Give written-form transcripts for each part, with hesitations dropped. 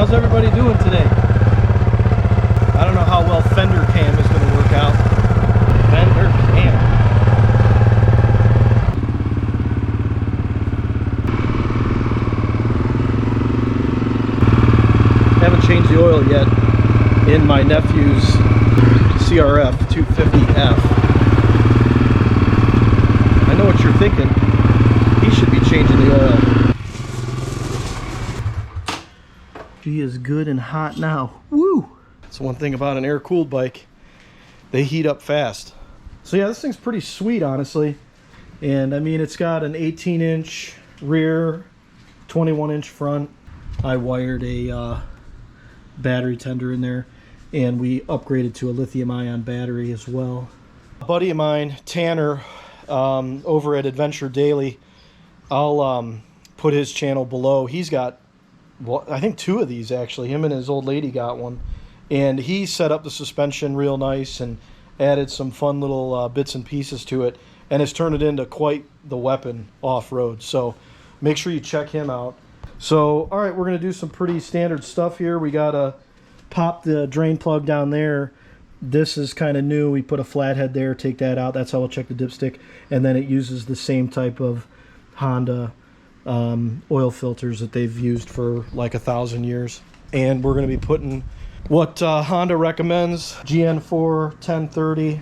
How's everybody doing today? I don't know how well fender cam is going to work out. Fender cam. Haven't changed the oil yet in my nephew's CRF250F. I know what you're thinking. He should be changing the oil. She is good and hot now. Woo! That's one thing about an air-cooled bike. They heat up fast. So yeah, this thing's pretty sweet, honestly. And I mean, it's got an 18-inch rear, 21-inch front. I wired a battery tender in there, and we upgraded to a lithium-ion battery as well. A buddy of mine, Tanner, over at Adventure Daily, I'll put his channel below. He's got, well, I think 2 of these actually. Him and his old lady got one, and he set up the suspension real nice and added some fun little bits and pieces to it, and has turned it into quite the weapon off-road. So make sure you check him out. So all right, we're gonna do some pretty standard stuff here. We gotta pop the drain plug down there. This is kind of new. We put a flathead there, take that out. That's how we'll check the dipstick. And then it uses the same type of Honda oil filters that they've used for like 1,000 years. And we're going to be putting what Honda recommends, GN4 1030.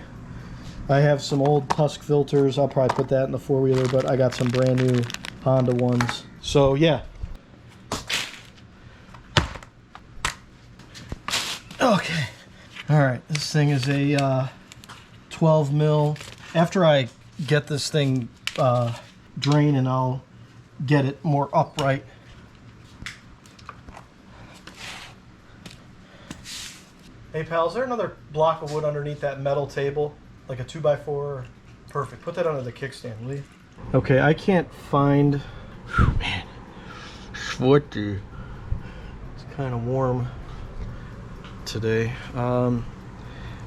I have some old Tusk filters. I'll probably put that in the four-wheeler, but I got some brand new Honda ones. So yeah. Okay. All right, this thing is a 12 mil. After I get this thing draining, I'll get it more upright. Hey pal, is there another block of wood underneath that metal table? Like a 2x4? Perfect. Put that under the kickstand, will you? Okay, I can't find... Whew, man. Sweaty. It's kind of warm today. I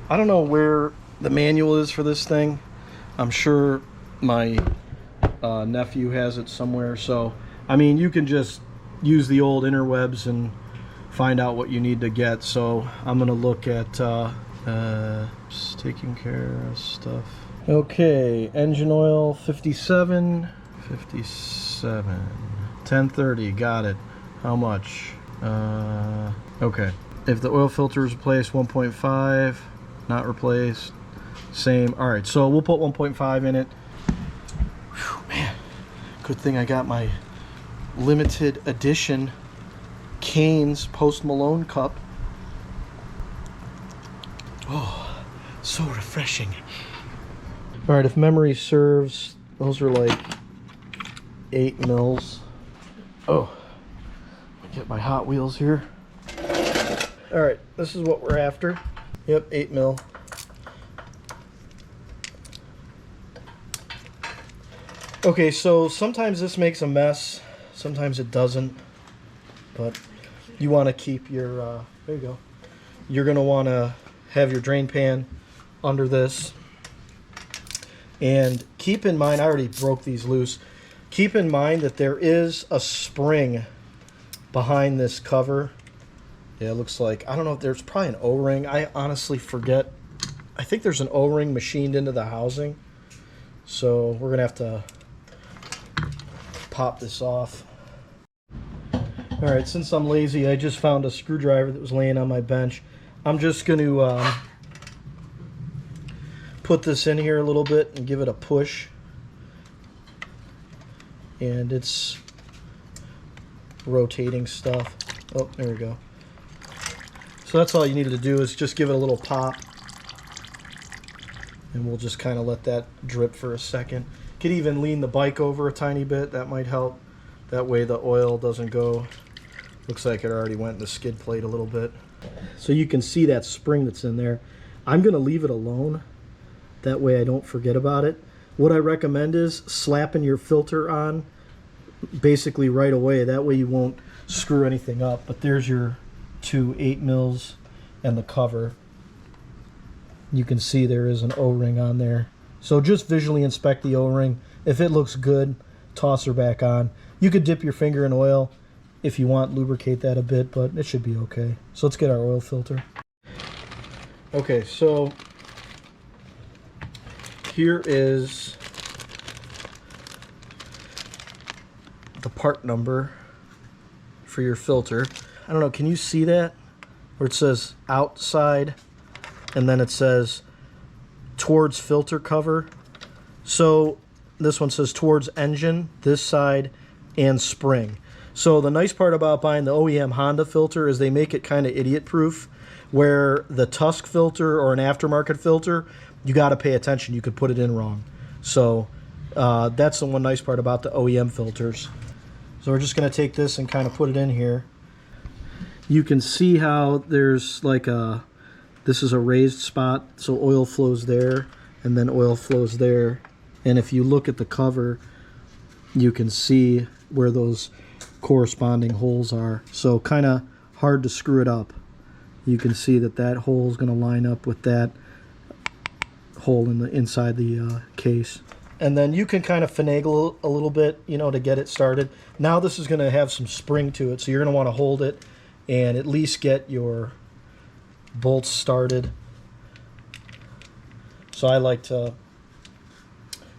don't know where the manual is for this thing. I'm sure my nephew has it somewhere. So, I mean, you can just use the old interwebs and find out what you need to get. So I'm gonna look at just taking care of stuff. Okay, engine oil 57, 1030, got it. How much? Okay. If the oil filter is replaced, 1.5, not replaced, same. All right, so we'll put 1.5 in it. Whew, man, good thing I got my limited edition Canes Post Malone cup. Oh, so refreshing. All right, if memory serves, those are like 8 mils. Oh, let me get my Hot Wheels here. All right, this is what we're after. Yep, 8 mil. Okay, so sometimes this makes a mess, sometimes it doesn't, but you want to keep your, there you go. You're going to want to have your drain pan under this. And keep in mind, I already broke these loose. Keep in mind that there is a spring behind this cover. Yeah, it looks like, I don't know if there's probably an O-ring. I honestly forget. I think there's an O-ring machined into the housing. So we're going to have to pop this off. All right, since I'm lazy, I just found a screwdriver that was laying on my bench. I'm just going to put this in here a little bit and give it a push. And it's rotating stuff. Oh, there we go. So that's all you needed to do is just give it a little pop. And we'll just kind of let that drip for a second. Could even lean the bike over a tiny bit. That might help. That way the oil doesn't go. Looks like it already went in the skid plate a little bit. So you can see that spring that's in there. I'm going to leave it alone. That way I don't forget about it. What I recommend is slapping your filter on basically right away. That way you won't screw anything up. But there's your 2 8 mils and the cover. You can see there is an O-ring on there. So just visually inspect the O-ring. If it looks good, toss her back on. You could dip your finger in oil if you want, lubricate that a bit, but it should be okay. So let's get our oil filter. Okay, so here is the part number for your filter. I don't know, can you see that? Where it says outside and then it says towards filter cover. So this one says towards engine, this side, and spring. So the nice part about buying the OEM Honda filter is they make it kind of idiot proof, where the Tusk filter or an aftermarket filter, you got to pay attention. You could put it in wrong. So that's the one nice part about the OEM filters. So we're just going to take this and kind of put it in here. You can see how there's like this is a raised spot, so oil flows there and then oil flows there. And if you look at the cover, you can see where those corresponding holes are. So kind of hard to screw it up. You can see that that hole is going to line up with that hole in the inside the case. And then you can kind of finagle a little bit, you know, to get it started. Now this is going to have some spring to it, so you're going to want to hold it and at least get your bolts started. So I like to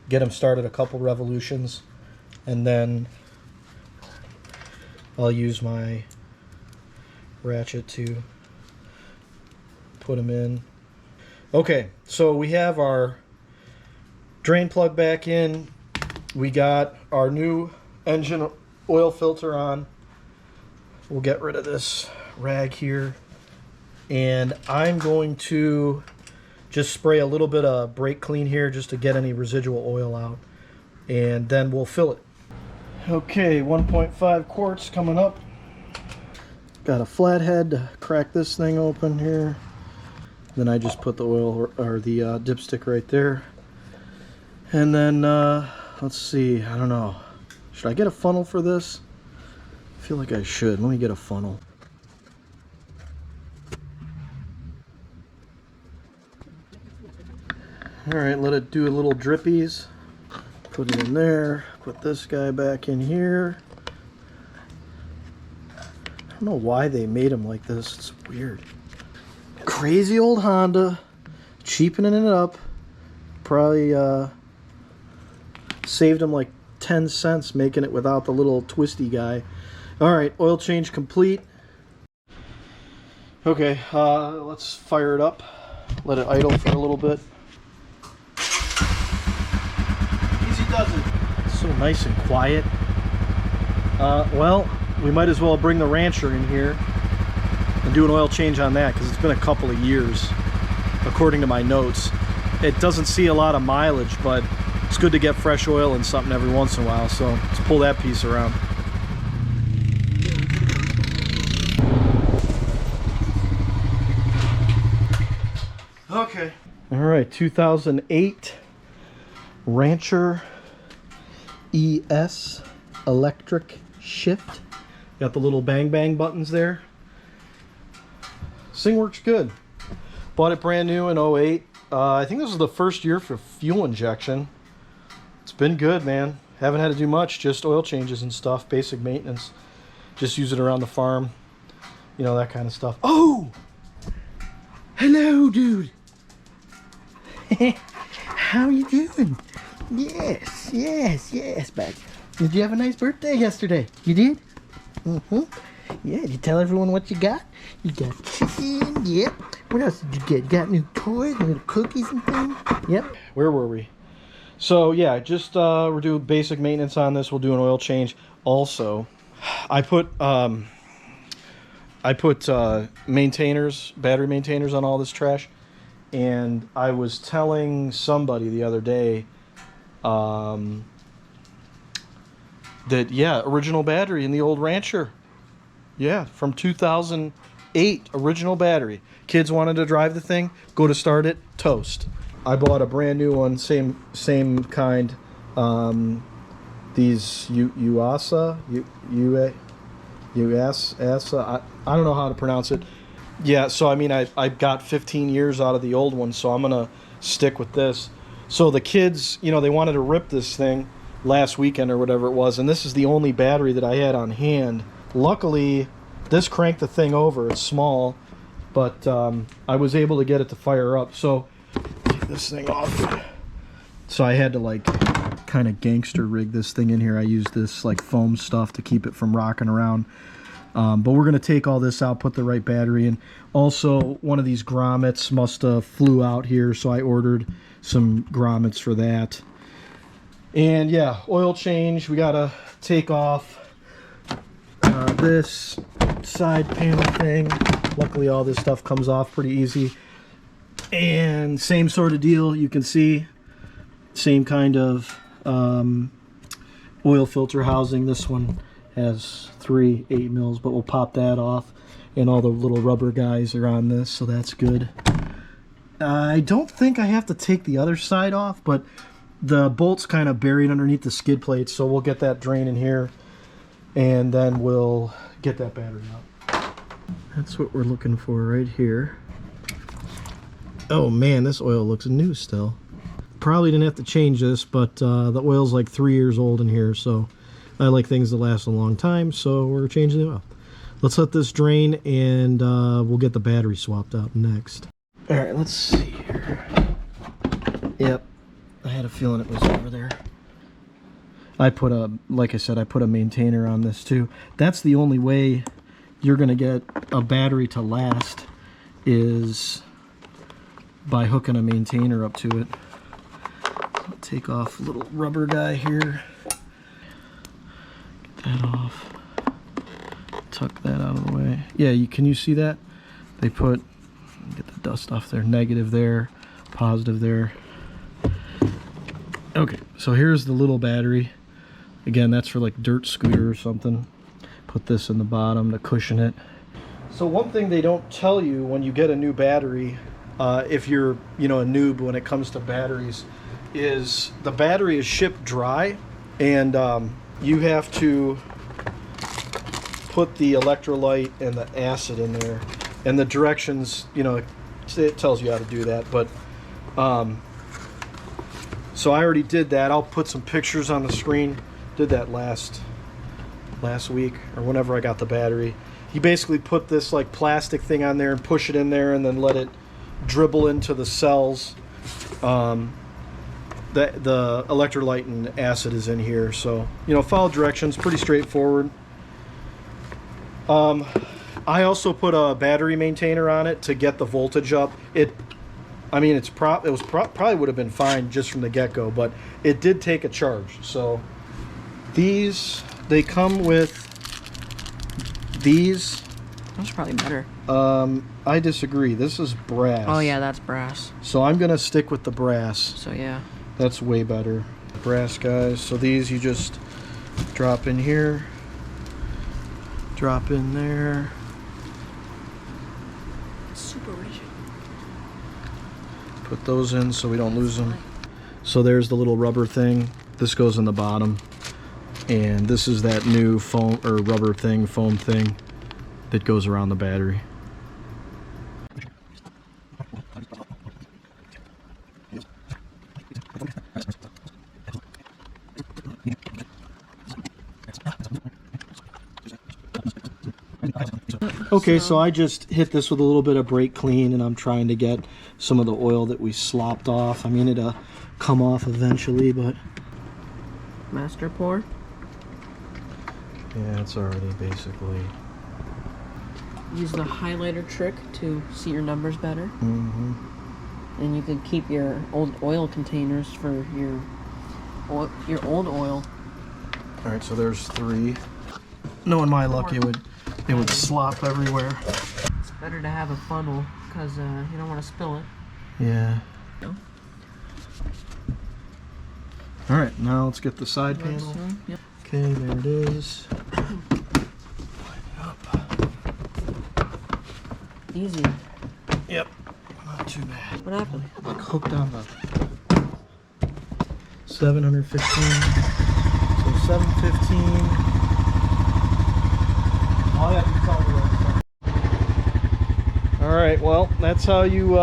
get them started a couple revolutions, and then I'll use my ratchet to put them in. Okay, so we have our drain plug back in. We got our new engine oil filter on. We'll get rid of this rag here, and I'm going to just spray a little bit of brake clean here just to get any residual oil out, and then we'll fill it. Okay, 1.5 quarts coming up. Got a flathead to crack this thing open here. Then I just put the oil or the dipstick right there. And then let's see, I don't know, should I get a funnel for this? I feel like I should. Let me get a funnel. Alright, let it do a little drippies. Put it in there. Put this guy back in here. I don't know why they made them like this. It's weird. Crazy old Honda. Cheapening it up. Probably saved them like 10 cents making it without the little twisty guy. Alright, oil change complete. Okay, let's fire it up. Let it idle for a little bit. Easy does it. It's so nice and quiet. Well, we might as well bring the Rancher in here and do an oil change on that, because it's been a couple of years, according to my notes. It doesn't see a lot of mileage, but it's good to get fresh oil in something every once in a while, so let's pull that piece around. Okay. All right, 2008 Rancher ES electric shift. Got the little bang bang buttons there. This thing works good. Bought it brand new in 08. I think this is the first year for fuel injection. It's been good, man. Haven't had to do much, just oil changes and stuff, basic maintenance. Just use it around the farm, you know, that kind of stuff. Oh! Hello, dude. How you doing? Yes, yes, yes, bud. Did you have a nice birthday yesterday? You did? Mm-hmm. Yeah, did you tell everyone what you got? You got chicken, yep. What else did you get? You got new toys, little cookies and things? Yep. Where were we? So, yeah, just we're doing basic maintenance on this. We'll do an oil change. Also, I put maintainers, battery maintainers on all this trash. And I was telling somebody the other day that, yeah, original battery in the old Rancher. Yeah, from 2008, original battery. Kids wanted to drive the thing, go to start it, toast. I bought a brand new one, same kind. These UASA, I don't know how to pronounce it. Yeah, so I mean, I got 15 years out of the old one, so I'm gonna stick with this. So the kids, you know, they wanted to rip this thing last weekend or whatever it was, and this is the only battery that I had on hand luckily this cranked the thing over. It's small, but I was able to get it to fire up. So take this thing off. So I had to like kind of gangster rig this thing in here. I used this like foam stuff to keep it from rocking around. But we're going to take all this out, put the right battery in. Also, one of these grommets must have flew out here, so I ordered some grommets for that. And yeah, oil change. We got to take off this side panel thing. Luckily, all this stuff comes off pretty easy. And same sort of deal. You can see same kind of oil filter housing. This one has 3 8 mils, but we'll pop that off, and all the little rubber guys are on this, so that's good. I don't think I have to take the other side off, but the bolt's kind of buried underneath the skid plate, so we'll get that drain in here and then we'll get that battery out. That's what we're looking for right here. Oh man, this oil looks new still. Probably didn't have to change this, but the oil's like 3 years old in here, so I like things to last a long time, so we're changing the oil. Let's let this drain, and we'll get the battery swapped out next. All right, let's see here. Yep, I had a feeling it was over there. I put a, like I said, I put a maintainer on this too. That's the only way you're gonna get a battery to last, is by hooking a maintainer up to it. I'll take off a little rubber guy here. That off, tuck that out of the way. Yeah, can you see that? They put, get the dust off there, negative there, positive there. Okay, so here's the little battery. Again, that's for like dirt scooter or something. Put this in the bottom to cushion it. So one thing they don't tell you when you get a new battery, if you're a noob when it comes to batteries, is the battery is shipped dry, and you have to put the electrolyte and the acid in there, and the directions, it tells you how to do that. But so I already did that. I'll put some pictures on the screen. Did that last week or whenever I got the battery. You basically put this like plastic thing on there and push it in there, and then let it dribble into the cells. The electrolyte and acid is in here, so follow directions, pretty straightforward. I also put a battery maintainer on it to get the voltage up. Probably would have been fine just from the get-go, but it did take a charge. So they come with these. That's probably better. I disagree. This is brass. Oh yeah, that's brass. So I'm gonna stick with the brass. So yeah. That's way better. Brass guys. So these you just drop in here, drop in there. Super rigid. Put those in so we don't lose them. So there's the little rubber thing. This goes in the bottom. And this is that new foam or rubber thing, foam thing that goes around the battery. Okay, so I just hit this with a little bit of brake clean, and I'm trying to get some of the oil that we slopped off. I mean, it'll come off eventually, but... Master pour? Yeah, it's already basically... Use the highlighter trick to see your numbers better. Mm-hmm. And you can keep your old oil containers for your old oil. Alright, so there's 3. Knowing my luck, it would slop everywhere. It's better to have a funnel because you don't want to spill it. Yeah. Alright, now let's get the side panel. Yep. Okay, there it is. Line it up. Easy. Yep. Not too bad. What happened? Like hooked on the 715. So 715. Alright, well, that's how you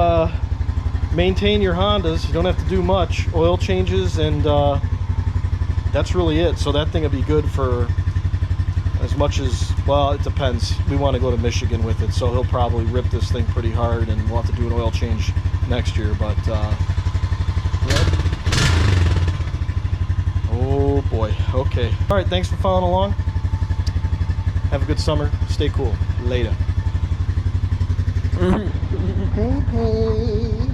maintain your Hondas. You don't have to do much. Oil changes, and that's really it. So that thing will be good for as much as, well, it depends. We want to go to Michigan with it, so he'll probably rip this thing pretty hard, and we'll have to do an oil change next year. But yep. Oh boy. Okay. All right. Thanks for following along. Have a good summer. Stay cool. Later. Hey, hey.